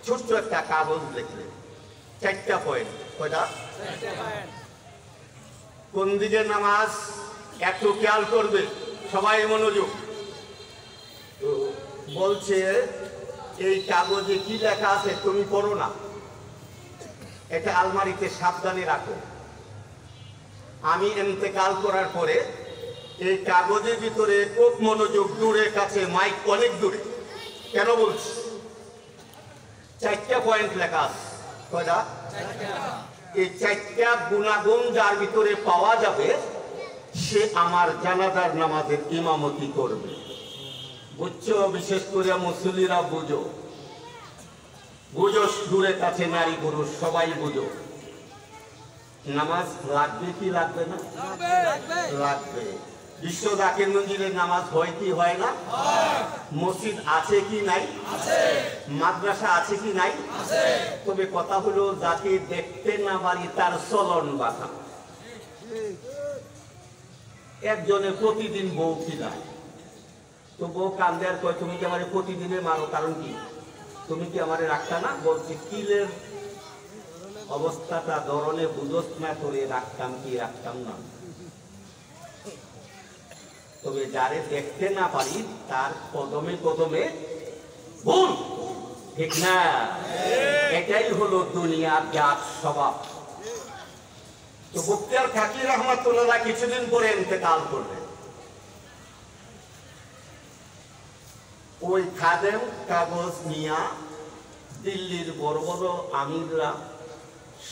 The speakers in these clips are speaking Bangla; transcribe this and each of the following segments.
ছোট্ট একটা কাগজ লিখলেন, 4টা পয়েন্ট। কয়টা? কোন দিকে নামাজ একটু খেয়াল করবে, সবাই মনোযোগ। তো বলছে এই কাগজে কি লেখা আছে তুমি পড়ো না, এটা আলমারিতে সাবধানে রাখো। আমি ইন্তেকাল করার পরে এই কাগজের ভিতরে খুব মনোযোগ, দূরে কাছে মাইক অনেক দূরে। কেন বলছি? 4টা পয়েন্ট লেখা আছে। কয়টা? এই 4টা গুণাগুণ যার ভিতরে পাওয়া যাবে সে আমার জানাজার নামাজের ইমামতি করবে। বুঝছো? বিশেষ করে মুসল্লিরা বুঝো, বুঝো, দূরে কাছে নারী পুরুষ সবাই বুঝো। নামাজ লাগবে কি লাগবে না? লাগবে। বিশ্ব জাকির মঞ্জিলের নামাজ হয় কি হয় না? মসজিদ আছে কি নাই? মাদ্রাসা আছে কি নাই? তবে কথা হলো যাকে দেখতে না পারি তার চলন বাঁকা। একজনে প্রতিদিন বউ খিলায়, তো বউ কান্দে আর কয় তুমি কি আমার প্রতিদিনে মারো, কারণ কি? তুমি কি আমার রাখতা না? বলছে কিলের অবস্থাটা ধরনে বুঝোস না, করে রাখতাম কি রাখতাম না। তবে যারে দেখতে না পারি তার কদমে কদমে ভুল, ঠিক না? এটাই হলো দুনিয়ার জাত স্বভাব। তো বখতিয়ার খাকি রহমাতুল্লাহ কিছুদিন পরে ইন্তেকাল করলেন। ওই খাদেম কাগজ নিয়া দিল্লির বড় বড় আমিররা,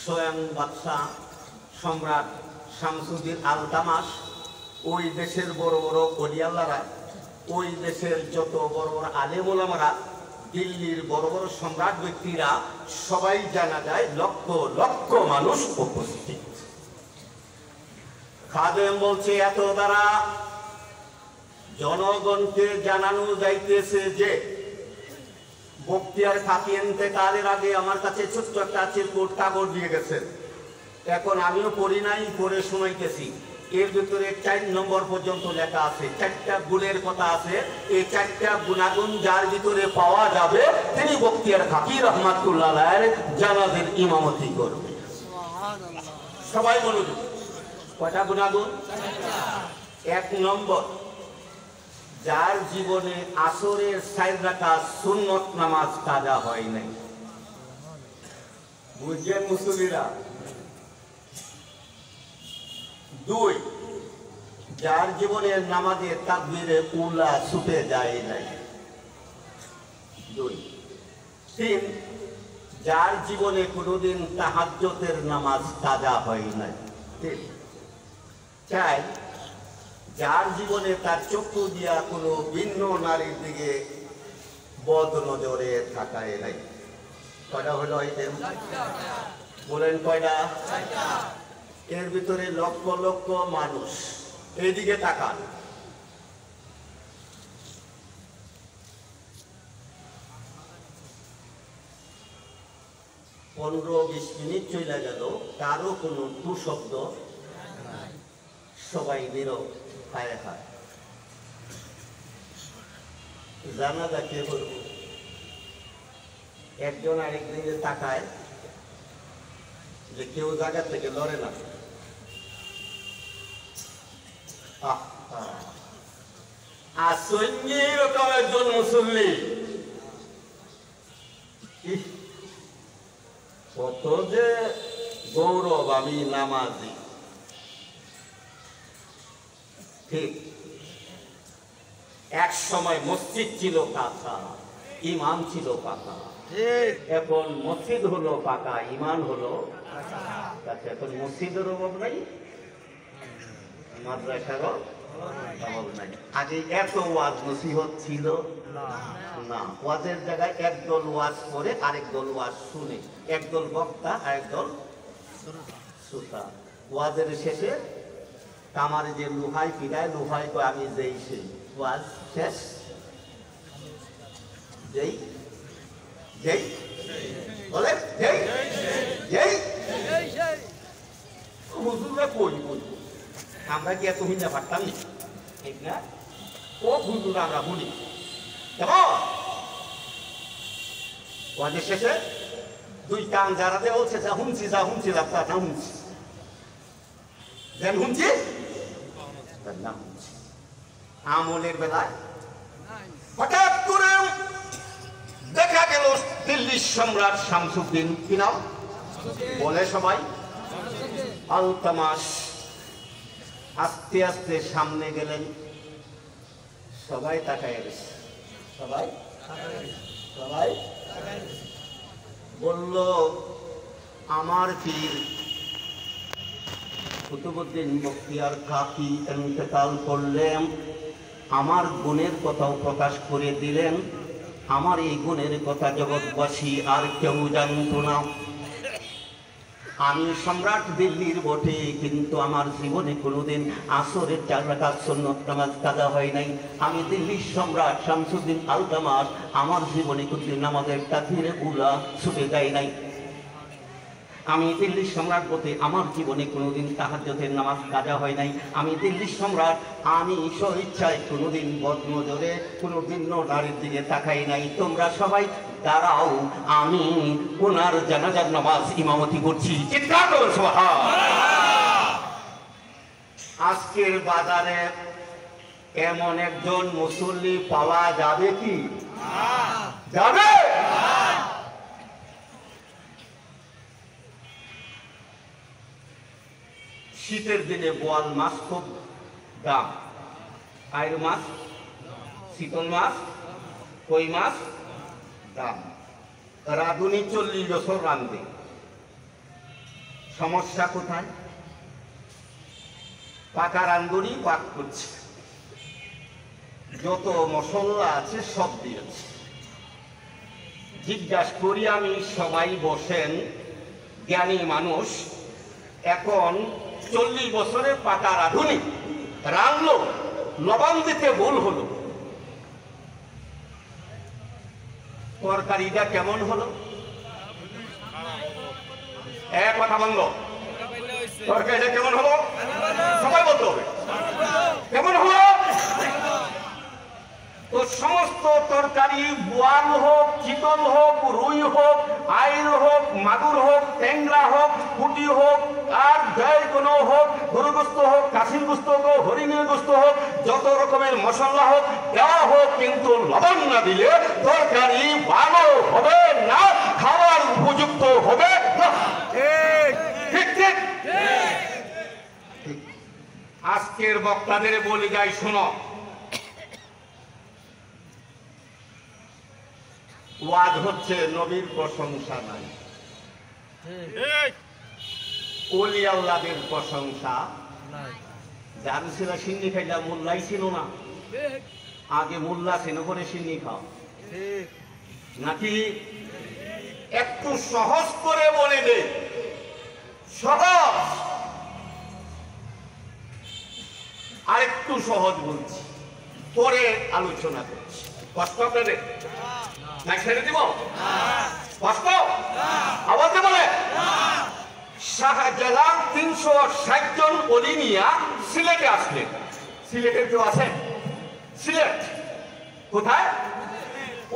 স্বয়ং বাদশাহ সম্রাট শামসুদ্দিন আলতামাস, ওই দেশের বড় বড় ওলিয়াল্লারা, ওই দেশের যত বড় বড় আলেম ওলামারা, দিল্লির বড় বড় সম্রাট ব্যক্তিরা সবাই জানা যায়, লক্ষ লক্ষ মানুষ উপস্থিত। খাদেম বলছে এত দ্বারা জনগণকে জানানো যাইতেছে যে বখতিয়ার খাকি ইন্তেকালের আগে আমার কাছে ছোট্ট একটা চিরকুট কাগজ দিয়ে গেছেন। এখন আমিও পড়ি নাই, পড়ে শুনাইতেছি। এর ভিতরে 4 নম্বর পর্যন্ত লেখা আছে, 4টা গুণের কথা আছে। এই 4টা গুণাগুণ যার ভিতরে পাওয়া যাবে তিনি বখতিয়ার খাকি রহমাতুল্লাহের জানাজার ইমামতি করবে। সবাই মনোযোগ। কয়টা গুণাগুণ? 1 নম্বর, যার জীবনে আসরের 4 রাকাত সুন্নত নামাজ কাজা হয় নাই। বুঝছেন মুসল্লিরা? 2, যার জীবনের নামাজে তাকবীরে উলা ছুটে যায় নাই। 2, 3, যার জীবনে কোনোদিন তাহাজ্জুদের নামাজ কাজা হয় নাই। 3, 4, যার জীবনে তার চক্ষু দিয়া কোনো ভিন্ন নারীর দিকে বদ নজরে থাকায় নাই। কয়টা হলো আইটেম? বলেন কয়টা? এর ভিতরে লক্ষ লক্ষ মানুষ। এইদিকে তাকান। পনেরো 20 মিনিট চলে গেল, কারো কোনো টু শব্দ, সবাই নীরব, খায় খায়। জানাজা কে বলব? একজন আরেকদিকে তাকায় যে কেউ জায়গা থেকে লড়ে না। আসন্নি রকম একজন মুসল্লি, কত যে গৌরব, আমি নামাজি। ঠিক এক সময় মসজিদ ছিল কাঁচা, ইমান ছিল পাকা। এখন মসজিদ হলো পাকা, ইমান হলো কাঁচা। এখন মসজিদের অভাব নাই, মাদ্রাসারও অভাব নাই। আগে এত ওয়াজ নসিহত ছিল না। ওয়াজের জায়গায় একদল ওয়াজ করে, আরেক দল ওয়াজ শুনে, একদল বক্তা আরেক দল শ্রোতা। ওয়াজের শেষে কামারে যে লোহাই ফিরায়, লোহাই কয় আমি যেই সেই। ওয়াজ শেষ, যেই যেই বলে যেই যেই। হুজুররা কই বলবো, আমরা কি এত হিন্দা পারতাম না? ঠিক না? ও হুজুর আমরা বলি ওয়াজে শেষে দুই কান যারা দেওয়া হচ্ছে যা শুনছি যা শুনছি তা না শুনছি যেন শুনছি না শুনছি। আমলের বেলায় হঠাৎ করে দেখা গেল দিল্লির সম্রাট শামসুদ্দিন, কি নাম বলে সবাই, আলতামাশ আস্তে আস্তে সামনে গেলেন। সবাই তাকায় গেছে, সবাই বলল আমার পীর কুতুবউদ্দিন বখতিয়ার কাকি ইন্তেকাল করলেন, আমার গুণের কথাও প্রকাশ করে দিলেন। আমার এই গুণের কথা জগৎবাসী আর কেউ জানত না। আমি সম্রাট দিল্লির বটে, কিন্তু আমার জীবনে কোনোদিন আসরের 4 রাকাত সুন্নত নামাজ কাজা হয় নাই। আমি দিল্লির সম্রাট শামসুদ্দিন আলতামাশ, আমার জীবনে কোনোদিন নামাজের তাকবীরে উলা ছুটে যায় নাই। আমি দিল্লির সম্রাট বটে, আমার জীবনে কোনোদিন তাহাজ্জুদের নামাজ কাজা হয় নাই। আমি দিল্লির সম্রাট, আমি স্বইচ্ছায় কোনোদিন বদনজরে কোনোদিন নারীর দিকে তাকাই নাই। তোমরা সবাই দাঁড়াও, আমি ওনার জানাজার নামাজ ইমামতি করছি। চিৎকার করুন সুবহানাল্লাহ। আজকের বাজারে এমন একজন মুসল্লি পাওয়া যাবে কি? যাবে। শীতের দিনে বোয়াল মাছ খুব দাম, আইর মাছ, শীতল মাছ, কই মাছ দাম। রাঁধুনি 40 বছর রাঁধবে, সমস্যা কোথায়? পাকা রাঁধুনি পাক করছে, যত মশলা আছে সব দিয়েছে। জিজ্ঞাসা করি আমি, সবাই বসেন জ্ঞানী মানুষ, এখন 40 বছরের পাকা রাঁধুনি রাঁধলো, লবণ দিতে ভুল হলো, তরকারিটা কেমন হলো? এক কথা বলল, তরকারিটা কেমন হলো? সবাই বলতে হবে কেমন হলো। তো সমস্ত তরকারি, বোয়াল হোক, চিতল হোক, রুই হোক, আইর হোক, মাগুর হোক, ট্যাংরা হোক, পুঁটি হোক, আর যাই কোনো হোক, গরু গোস্ত হোক, কাশির গোস্ত হোক, হরিণের গোস্ত হোক, যত রকমের মশলা হোক দেওয়া হোক, কিন্তু লবণ না দিলে তরকারি ভালো হবে না, খাওয়ার উপযুক্ত হবে না। ঠিক ঠিক। আজকের বক্তাদের বলে যাই, শোনো, ওয়াজ হচ্ছে নবীর প্রশংসা নাই, ওলি আল্লাহদের প্রশংসা নাই। যার ছিল সিন্নি খাইলা মোল্লাই ছিল না, আগে মোল্লা ছিল করে সিন্নি খাও নাকি? একটু সহজ করে বলে দে, সহজ, আর একটু সহজ বলছি, পরে আলোচনা করছি। কষ্ট আপনাদের না? ছেড়ে দিব কষ্ট? আওয়াজে বলে। শাহজালাল 360 জন ওলি নিয়া সিলেটে আসলেন। সিলেটে কেউ আছেন? সিলেট কোথায়?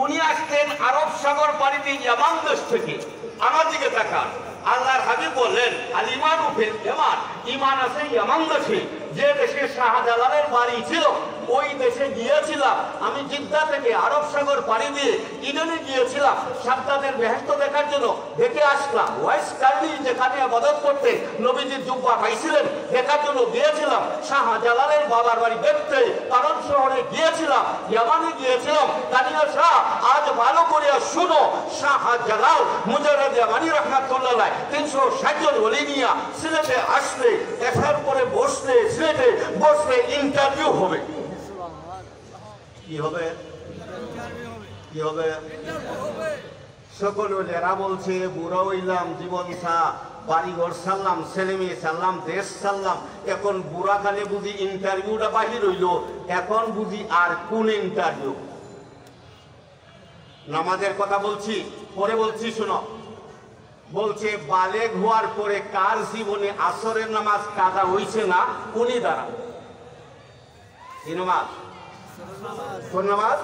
উনি আসতেন আরব সাগর পাড়িতে ইয়ামান দেশ থেকে। আমার দিকে তাকান, আল্লাহর হাবিব বললেন, আল ঈমানু ফিল ইয়ামান, ঈমান আছে ইয়ামান দেশে। যে দেশে শাহজালালের বাড়ি ছিল ওই দেশে গিয়েছিলাম আমি। জিদ্দা থেকে আরব সাগর পাড়ি দিয়ে ইডেনে গিয়েছিলাম সাদ্দাতের বেহেশত দেখার জন্য, দেখে আসলাম। ওয়াইস কার্লি যেখানে ইবাদত করতে নবীজির জুব্বা পাইছিলেন দেখার জন্য গিয়েছিলাম। শাহজালালের বাবার বাড়ি দেখতে কারণ শহরে গিয়েছিলাম, ইয়ামানে গিয়েছিলাম। কানিয়া শাহ, আজ ভালো করে শুনো, শাহজালাল মুজাররদ ইয়ামানি রাহমাতুল্লাহ 360 জন ওলি নিয়া সিলেটে আসলে, দেখার পরে বসলে, সিলেটে বসলে ইন্টারভিউ হবে। কি হবে? কি হবে? সকল ওলেরা বলছে, বুড়া হইলাম, জীবন সা, বাড়িঘর সারলাম, ছেলে মেয়ে সারলাম, দেশ সারলাম, এখন বুড়া কালে বুঝি ইন্টারভিউটা বাহির হইল, এখন বুঝি আর কোন ইন্টারভিউ? নামাজের কথা বলছি, পরে বলছি, শোনো। বলছে বালেগ হওয়ার পরে কার জীবনে আসরের নামাজ কাজা হইছে না, উনি দ্বারা কি নামাজ? কোন নামাজ?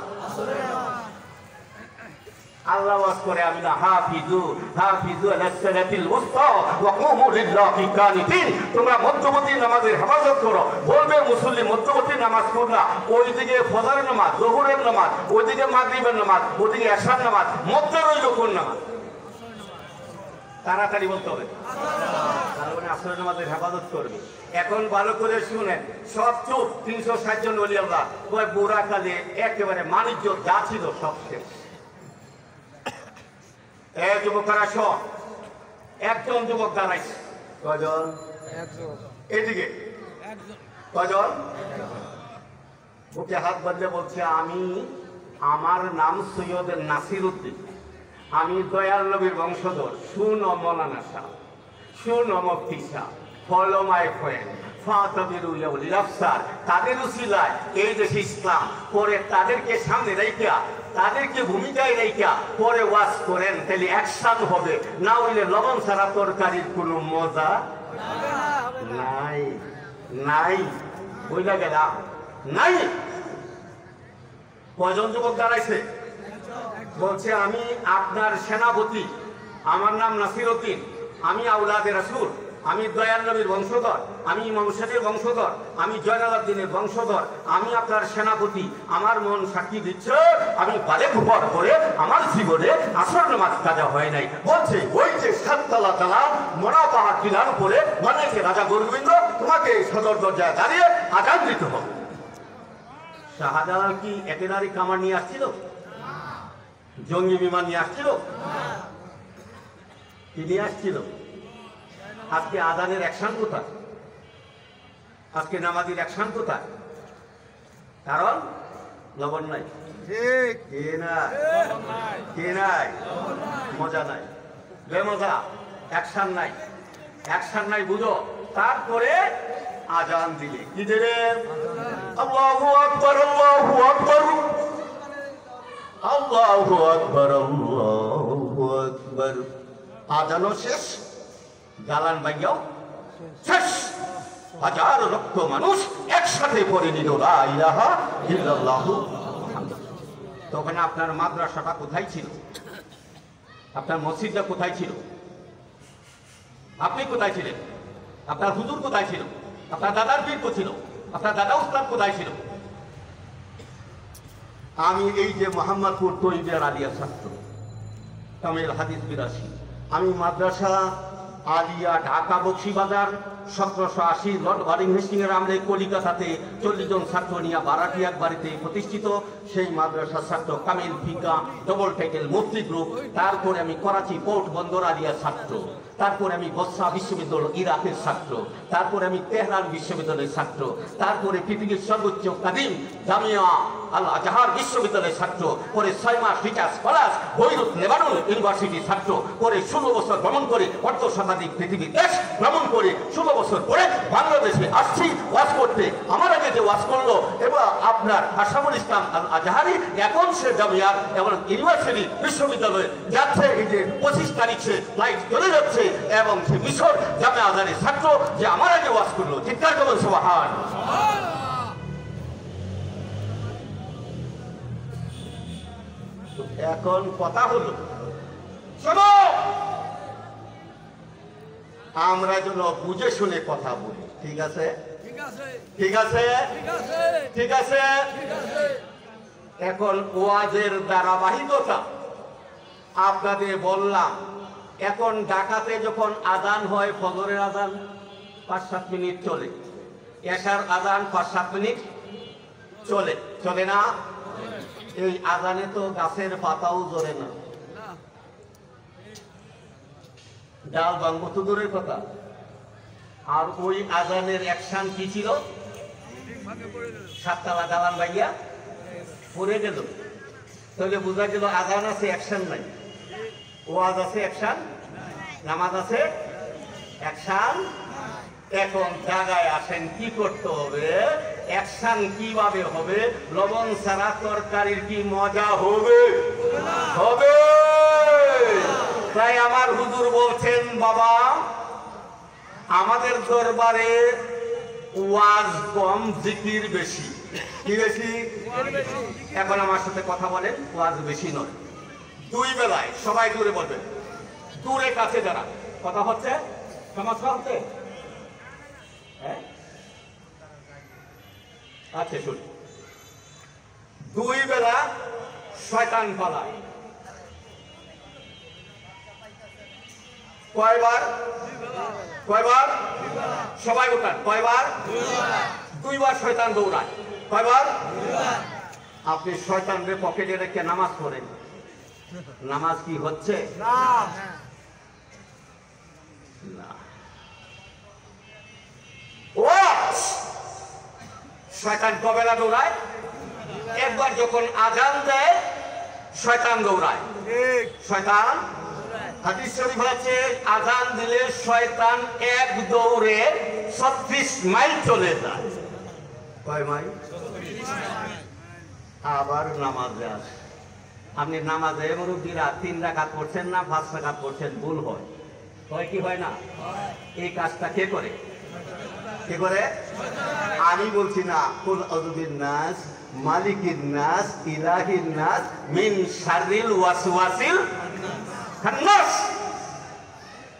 আল্লাহ ওয়াজ করে আমি না হাফিজু হাফিজু আলাস-সালাতিল উসতা ওয়া কুমু লিল্লাহি কানিতিন। তোমরা মধ্যবর্তী নামাজের হেফাজত করো। বলবে মুসল্লি মধ্যবর্তী নামাজ পড়লা, ওইদিকে ফজরের নামাজ, যোহরের নামাজ, ওইদিকে মাগরিবের নামাজ, ওইদিকে এশার নামাজ, মধ্যে রইল কোন নামাজ? তাড়াতাড়ি বলতে হবে, তাহলে আসরের নামাজের হেফাজত করবে। এখন ভালো করে শুনেন, সব চুপ। 360 জন ওলি আল্লাহ ওই বুড়া কালে একেবারে মানিজ্য যা ছিল সব শেষ। যুবকরা সব একজন যুবক দাঁড়াইছে, কজন? এদিকে কজন? ওকে হাত বাঁধলে বলছে আমি, আমার নাম সৈয়দ নাসির উদ্দিন, আমি দয়াল নবীর বংশধর। শুনো মৌলানা সাহেব, শুনো মুফতি সাহেব, ফলো মাই ফ্রেন্ড, তাদের উসিলায় এই দেশে ইসলাম পরে তাদেরকে সামনে রাইখা, তাদেরকে ভূমিকায় রাইখা পরে ওয়াজ করেন, তাহলে অ্যাকশন হবে। না হইলে লবণ ছাড়া তরকারির কোনো মজা নাই, নাই বুঝলা গেলাম নাই। কয়জন যুবক দাঁড়াইছে? বলছে আমি আপনার সেনাপতি, আমার নাম নাসির উদ্দিন, আমি আওলাদে রাসূল, আমি দয়াল নবীর বংশধর, আমি ইমাম হুসাইনের বংশধর, আমি জয়নালাবদ্দিনের বংশধর, আমি আপনার সেনাপতি। আমার মন সাক্ষী দিচ্ছে আমি বালে ঘুপর করে আমার জীবনে আসর নামাজ কাজা হয় নাই। বলছে ওই যে সাততলা দালান মোনা পাহাড় টিলার উপরে মানে রাজা গোবিন্দ তোমাকে সদর দরজায় দাঁড়িয়ে আজান দিতে হবে। শাহজালাল কি একেবারে কামার নিয়ে আসছিল? জঙ্গি বিমান নিয়ে আসছিল? কি নিয়ে আসছিল? আজকে আজানের অ্যাকশন কোথায়? আজকে নামাজের অ্যাকশন কোথায়? কারণ লবণ নাই, কে নাই, মজা নাই, বেমজা, অ্যাকশন নাই, অ্যাকশন নাই বুঝো। তারপরে আজান দিলে কি দিলেন? আল্লাহু আকবার, আল্লাহু আকবার, আল্লাহু আকবার, আল্লাহু আকবার। আজানও শেষ, গালান বাইয়াও শেষ। হাজার লক্ষ মানুষ একসাথে পড়ে নিল লা ইলাহা ইল্লাল্লাহু। তখন আপনার মাদ্রাসাটা কোথায় ছিল? আপনার মসজিদটা কোথায় ছিল? আপনি কোথায় ছিলেন? আপনার হুজুর কোথায় ছিল? আপনার দাদার পীর কোথায় ছিল? আপনার দাদা উস্তাদ কোথায় ছিল? আমি এই যে মোহাম্মদপুর তৈরিয়ার আলিয়া ছাত্র, কামিল হাদিস 82, আমি মাদ্রাসা আলিয়া ঢাকা বক্সিবাজার 1780 লর্ড ওয়ারিং হেস্টিংয়ের আমলে কলিকাতাতে 40 জন ছাত্র নিয়ে বারাটিয়াক বাড়িতে প্রতিষ্ঠিত সেই মাদ্রাসার ছাত্র কামিল ফিকা ডবল টাইটেল মুফতি গ্রুপ। তারপরে আমি করাচি পোর্ট বন্দর আলিয়ার ছাত্র, তারপরে আমি বসরা বিশ্ববিদ্যালয় ইরাকের ছাত্র, তারপরে আমি তেহরান বিশ্ববিদ্যালয়ের ছাত্র, তারপরে পৃথিবীর সর্বোচ্চ কাদিম জামিয়া আল আজহার বিশ্ববিদ্যালয়ের ছাত্র, পরে 6 মাস রিসার্চ স্কলার বৈরুত লেবানন ইউনিভার্সিটির ছাত্র, পরে 16 বছর ভ্রমণ করে অর্ধ শতাধিক পৃথিবীর দেশ ভ্রমণ করে 16 বছর পরে বাংলাদেশে আসছি ওয়াজ করতে। আমার আগে যে ওয়াজ করলো এবার আপনার আশরাফুল ইসলাম আল আজহারি, এখন সে জামিয়া এবং ইউনিভার্সিটি বিশ্ববিদ্যালয়ে যাচ্ছে। এই যে 25 তারিখ সে ফ্লাইট চলে যাচ্ছে এবং সে মিশর জামিয়া আজহারের ছাত্র যে আমার আগে ওয়াজ করলো। চিৎকার করুন সুবহানাল্লাহ। এখন কথা হলো, শোনো, আমরা যেন বুঝে শুনে কথা বলি। ঠিক আছে? ঠিক আছে? ঠিক আছে? এখন ওয়াজের ধারাবাহিকতা আপনাদের বললাম। এখন ঢাকাতে যখন আজান হয়, ফজরের আজান 5-7 মিনিট চলে, এশার আজান 5-7 মিনিট চলে, চলে না? এই আজানে তো গাছের পাতাও জ্বরে না, ডাল ভাঙবো তো দূরের কথা। আর ওই আজানের অ্যাকশন কি ছিল? 7 তলা দালান ভাইয়া পড়ে গেল। তাহলে বোঝা গেল আজান আছে, অ্যাকশন নাই। ওয়াজ আছে, অ্যাকশন, নামাজ আছে, অ্যাকশন। এখন জায়গায় আসেন, কি করতে হবে? অ্যাকশন কিভাবে হবে? লবণ ছাড়া তরকারির কি মজা হবে? হবে। তাই আমার হুজুর বলছেন, বাবা আমাদের দরবারে ওয়াজ কম, জিকির বেশি। কি বেশি? এখন আমার সাথে কথা বলেন, ওয়াজ বেশি নয়, দুই বেলায় সবাই দূরে বলবেন, দূরে কাছে যারা কথা হচ্ছে সমস্যা হচ্ছে, হ্যাঁ আচ্ছা শুন, দুই বেলা শয়তান পালায় কয়বার? কয়বার? সবাই উঠান, কয়বার? দুইবার শয়তান দৌড়ায়, কয়বার? আপনি শয়তানকে পকেটে রেখে নামাজ পড়েন, নামাজ কি হচ্ছে? না। ও শয়তান কবেলা দৌড়ায়? একবার যখন আজান দেয় শয়তান দৌড়ায়। শয়তান হাদিস শরীফ আছে আজান দিলে শয়তান এক দৌড়ে 36 মাইল চলে যায়। কয় মাইল? আবার নামাজে আসে। আপনি নামাজে মুরব্বীরা 3 রাকাত পড়ছেন না 5 রাকাত পড়ছেন, ভুল হয়, হয় কি হয় না? এই কাজটা কে করে? কে করে? আমি বলছি না, কুল আযুবিন নাস মালিকিন নাস ইলাহিন নাস মিন শাররিল ওয়াসওয়াসিল খান্নাস।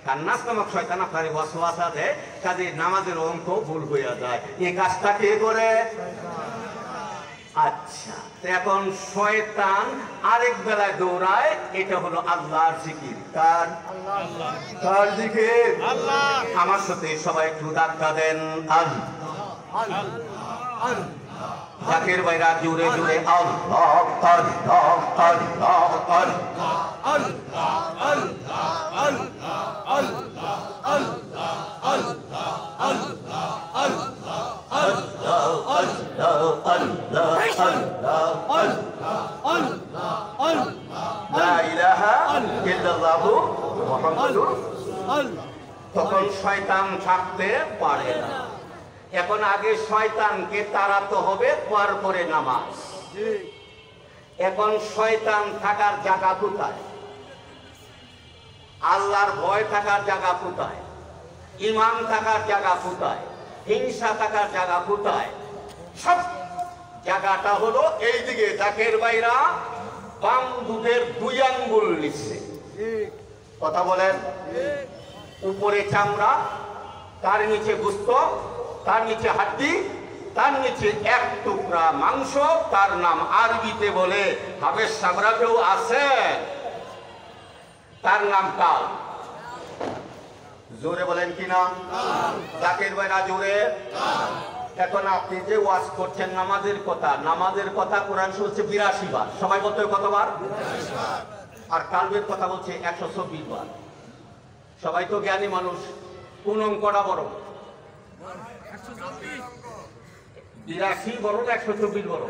খান্নাস নামক শয়তান আপনার ওয়াসওয়াসা দেয়, কাজে নামাজের অঙ্ক ভুল হয়ে যায়। এই কাজটা কে করে? আচ্ছা, এখন শয়তান আরেক বেলায় দৌড়ায়, এটা হলো আল্লাহর জিকির। কার? কার জিকির? আমার সাথে সবাই একটু ধাক্কা দেন, জাকের বাইরা জুড়ে জুড়ে আল্লাহ আল্লাহ আল্লাহ তখন শয়তান থাকতে পারে না। এখন আগে শয়তানকে তাড়াতে হবে, তারপরে নামাজ। এখন শয়তান থাকার জায়গা কোথায়? আল্লাহর ভয় থাকার জায়গা কোথায়? ঈমান থাকার জায়গা কোথায়? হিংসা থাকার জায়গা কোথায়? সব জায়গাটা হলো এই দিকে। জাকের বাইরা বাম দুধের 2 আঙ্গুল নিচ্ছে, কথা বলেন। উপরে চামড়া, তার নিচে গোশত, তার নিচে হাড্ডি, তার নিচে এক টুকরা মাংস, তার নাম আরবিতে বলে হাবেশ সামরা কেউ আছে, তার নাম কাল। জোরে বলেন কি নাম? জাকের বাইরা জোরে। এখন আপনি যে ওয়াজ করছেন নামাজের কথা, নামাজের কথা কোরআন বলছে 82 বার, সবাই বলতে কতবার? আর কালবের কথা বলছে 124 বার। সবাই তো জ্ঞানী মানুষ, কোন অঙ্কটা বড়? 82 বড় না 124 বড়?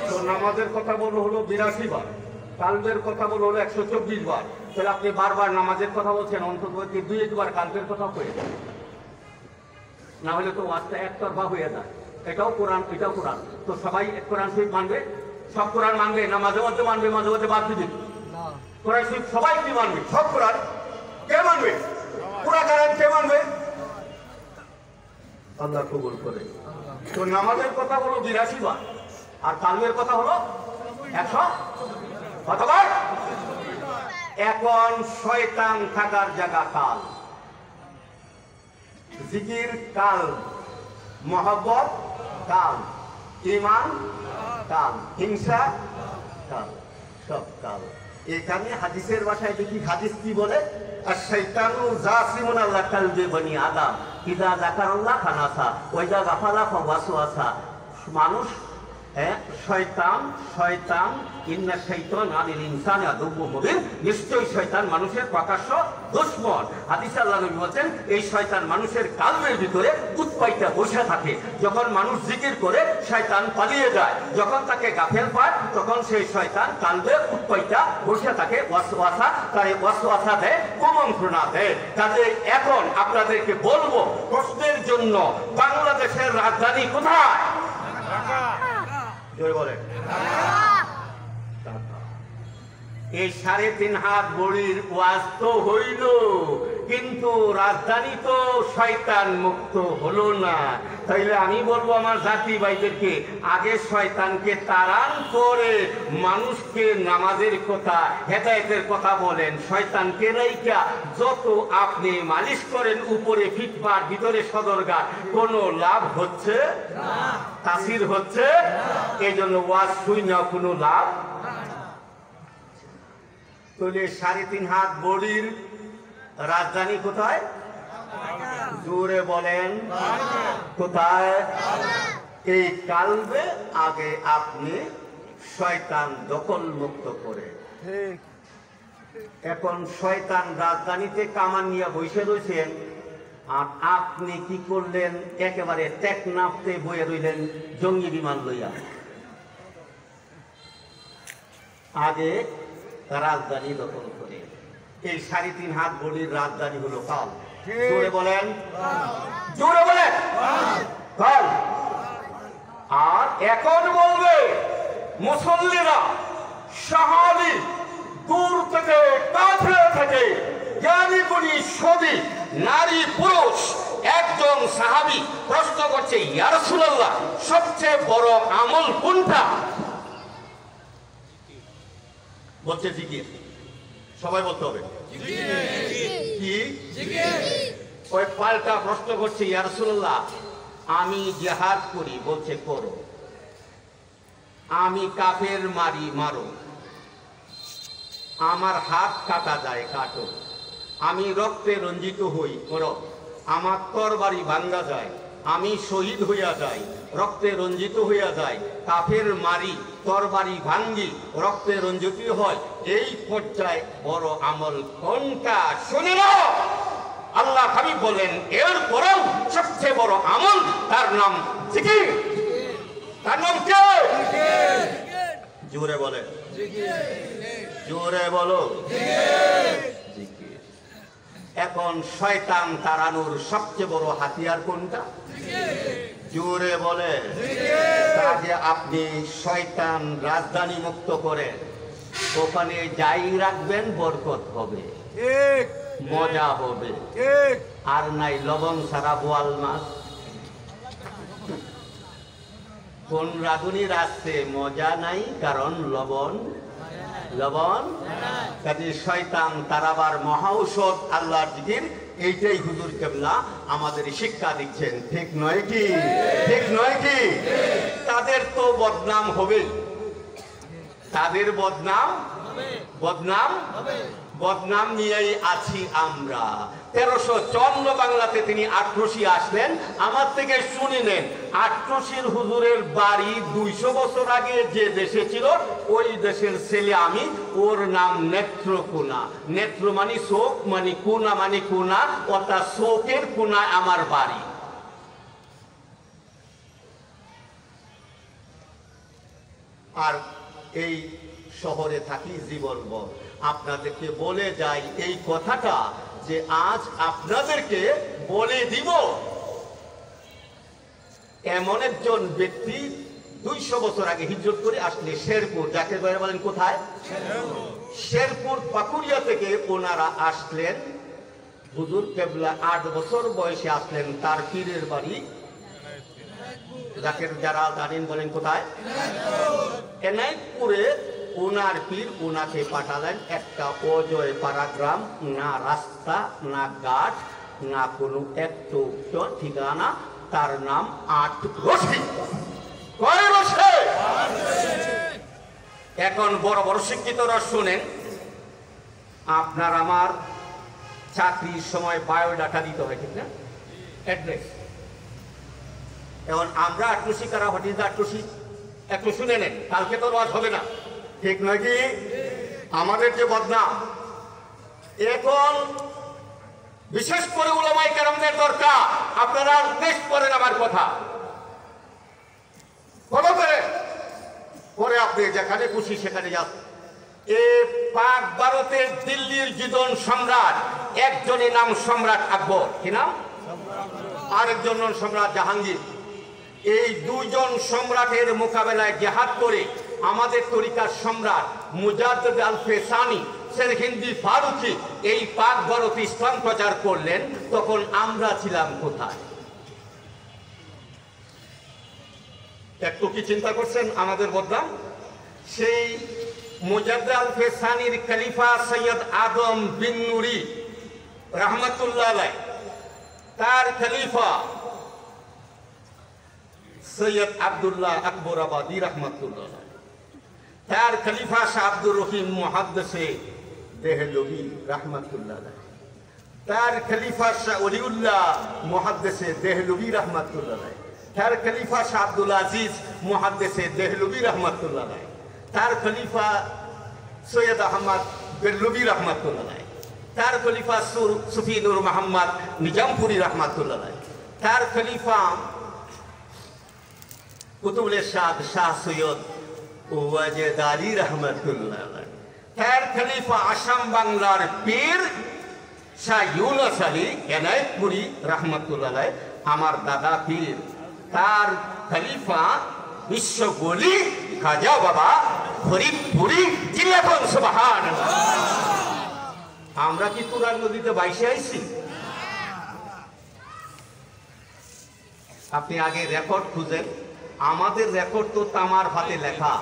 তো নামাজের কথা বলো হলো 82 বার, কালবের কথা বলো হলো 124 বার। তাহলে আপনি বারবার নামাজের কথা বলছেন, অন্তত 2-1 বার কালবের কথা হয়ে যায়, না হলে তো ওয়াজটা একতরফা হয়ে যায়। এটাও কোরআন, এটাও কোরআন। তো সবাই কোরআন শরীফ মানবে, সব কোরআন মানবে না? মাঝে মধ্যে মানবে, মাঝে মধ্যে বাদ দিবে। কোরআন শরীফ সবাই কি মানবে? সব কোরআন কে মানবে? পুরা কোরআন কে মানবে? আল্লাহ কবুল করে। তো নামাজের কথা হলো 82 বার, আর কালবের কথা হলো 100 কতবার? এখন শয়তান থাকার জায়গা কাল, জিকির কাল, মহব্বত কাল, ঈমান কাল, হিংসা কাল, সব কাল। এখানে হাদিসের ভাষায় দেখি, হাদিস কি বলে? আশ-শাইতানু জাসিমুন আলা কালবি বনি আদম ইযা যাকারাল্লাহ ফানাসা ওয়া ইযা গাফালা ফাওয়াসওয়াসা। মানুষ শয়তান, শয়তান ইন্না শাইতানা লিল ইনসানি আদুউম মুবিন, নিশ্চয়ই শয়তান মানুষের প্রকাশ্য দুশমন। হাদিসে আল্লাহ নবী বলেন এই শয়তান মানুষের কালবের ভিতরে উৎপাইতা বসে থাকে। যখন মানুষ জিকির করে শয়তান পালিয়ে যায়, যখন তাকে গাফেল পায় তখন সেই শয়তান কালবে উৎপাইতা বসে থাকে, ওয়াসওয়াসা, তাই ওয়াসওয়াসা দেয়, কুমন্ত্রণা দেয়। কাজে এখন আপনাদেরকে বলবো, প্রশ্নের জন্য বাংলাদেশের রাজধানী কোথায়? ঢাকা। জোরে বলেন। এই 3.5 হাত বড়ির ওয়াজ তো হইল, কিন্তু রাজধানী তো শয়তান মুক্ত হলো না। তাইলে আমি বলবো আমার জাতি ভাইদেরকে, আগে শয়তানকে তাড়ান করে মানুষকে নামাজের কথা, হেদায়েতের কথা বলেন। শয়তানকে রাইখা যত আপনি মালিশ করেন উপরে ফিটপাট, ভিতরে সদরঘাট, কোনো লাভ হচ্ছে না, তাসির হচ্ছে এই জন্য ওয়াজ শুই না কোনো লাভ। তাহলে 3.5 হাত বড়ির রাজধানী কোথায়? জোরে বলেন কোথায়? এই কালবে আগে আপনি শয়তান দখল মুক্ত করে। এখন শয়তান রাজধানীতে কামান নিয়ে বসে রয়েছেন, আর আপনি কি করলেন? একেবারে টেকনাফতে বয়ে রইলেন জঙ্গি বিমান লইয়া। আগে রাজধানী দখল করে। এই 3.5 হাত বড়ির রাজধানী হলো কাল। জোরে বলেন, জোরে বলেন কাল। আর এখন বলবে মুসল্লিরা, সাহাবী, দূর থেকে কাফের থেকে জ্ঞানী গুণী সবই নারী পুরুষ, একজন সাহাবী প্রশ্ন করছে, ইয়া রাসূলুল্লাহ, সবচেয়ে বড় আমল কোনটা? বলছে জিকির। সবাই বলতে হবে কি? ওই পাল্টা প্রশ্ন করছে, ইয়া রাসূলুল্লাহ, আমি জিহাদ করি। বলছে করো। আমি কাফের মারি, মারো। আমার হাত কাটা যায়, কাটো। আমি রক্তে রঞ্জিত হই, করো। আমার তরবারি ভাঙ্গা যায়, আমি শহীদ হইয়া যাই, রক্তে রঞ্জিত হইয়া যায়। কাফের মারি, তরবারি ভাঙ্গি, রক্তে রঞ্জিত হয়। এই পর্যায়ে বড় আমল কোনটা? শুনে নাও। আল্লাহ হাবিব বলেন, এর পরেও সবচেয়ে বড় আমল, তার নাম জিকির। তার নাম কে? জোরে বলে, জোরে বলো। এখন শয়তান তাড়ানোর সবচেয়ে বড় হাতিয়ার কোনটা? জোরে বলে। কাজে আপনি শয়তান রাজধানী মুক্ত করে ওখানে যাই রাখবেন, বরকত হবে, মজা হবে। আর নাই লবণ ছাড়া বোয়াল মাছ। কোন রাঁধুনি রাখছে? মজা নাই, কারণ লবণ লবণ। কাজে শয়তান তারাবার মহা ঔষধ আল্লাহর জিকির। এইটাই হুজুর কেবলা আমাদের শিক্ষা দিচ্ছেন। ঠিক নয় কি? ঠিক নয় কি? তাদের তো বদনাম হবে, তাদের বদনাম বদনাম বদনাম নিয়েই আছি আমরা। 1354 বাংলাতে তিনি 88 আসলেন। আমার থেকে শুনে নেন, 88 হুজুরের বাড়ি 200 বছর আগে যে দেশে ছিল, ওই দেশের ছেলে আমি। ওর নাম নেত্রকোনা। নেত্র মানে চোখ, মানে কোনা মানে কোনা, অর্থাৎ চোখের কোনায় আমার বাড়ি। আর এই শহরে থাকি জীবনভর। আপনাদেরকে বলে যাই এই কথাটা, যে আজ আপনাদেরকে বলে দিব, এমন একজন ব্যক্তি 200 বছর আগে হিজরত করে আসলে শেরপুর, যাকে বলেন কোথায়? শেরপুর পাকুড়িয়া থেকে ওনারা আসলেন। হুজুর কেবলা 8 বছর বয়সে আসলেন। তার পীরের বাড়ি, যাকে যারা জানেন বলেন কোথায়? এনায়তপুরে। ওনার পীর ওনাকে পাঠালেন একটা অজয় পাড়া গ্রাম, না রাস্তা, না ঘাট, না কোনো একটু ঠিকানা। তার নাম 8 রশি। কয় রশি? এখন বড় বড় শিক্ষিতরা শুনেন, আপনার আমার চাকরির সময় বায়োডাটা দিতে হয়, ঠিক না? অ্যাড্রেস। এখন আমরা 8 রশি কারা হটিস 8 রশি একটু শুনে নেন, কালকে তো রোজ হবে না। ঠিক নয় কি? আমাদের যে বদনাম, এখন বিশেষ করে উলামায়ে কেরামদের দরকার। আপনারা বেশ করেন আমার কথা, ফলো করেন, পরে আপনি যেখানে খুশি সেখানে যান। এ পাক ভারতের দিল্লির জীবন সম্রাট, একজনের নাম সম্রাট আকবর, কি নাম? আরেকজন সম্রাট জাহাঙ্গীর। এই দুইজন সম্রাটের মোকাবেলায় জিহাদ করে আমাদের তরিকার সম্রাট মুজাদ্দিদ আল ফেসানি সেরহিন্দি ফারুকি এই পাক ভারতে ইসলাম প্রচার করলেন, তখন আমরা ছিলাম কোথায়? একটু কি চিন্তা করছেন আমাদের বদনাম? সেই মুজাদ্দিদ আল ফেসানির খলিফা সৈয়দ আদম বিন নুরি রহমতুল্লাহ আলাইহ, তার খলিফা সৈয়দ আব্দুল্লাহ আকবর আবাদি রহমতুল্লাহ আলাইহ, তার খলিফা শাহ আব্দুর রহিম মুহাদ্দিসে দেহলভী রহমতুল্লাহ আলাইহ, তার খলিফা শাহ ওলিউল্লাহ মুহাদ্দিসে দেহলভী রহমতুল্লাহ আলাইহ, তার খলিফা শাহ আব্দুল আজিজ মুহাদ্দিসে দেহলভী রহমতুল্লাহ আলাইহ, তার খলিফা সৈয়দ আহমদ বেরলভী রহমতুল্লাহ আলাইহ, তার খলিফা সুফি নূর মোহাম্মদ নিজামপুরি রহমতুল্লাহ আলাইহ, তার খলিফা কুতুবুল ইরশাদ শাহ সৈয়দ ওয়াজেদ আলী রহমতুল্লাহ আলাইহ, তার খলিফা আসাম বাংলার পীর শাহ ইউনুস আলী এনায়েতপুরি রহমতুল্লাহ আলাইহ, আমার দাদা পীর, তার খলিফা বিশ্বগলি খাজা বাবা ফরিদপুরি জিলাখন সুবহানাল্লাহ। আমরা কি তুরাগ নদীতে বাইসে আইছি? আপনি আগে রেকর্ড খুঁজেন, আমাদের রেকর্ড তো তামার হাতে লেখা।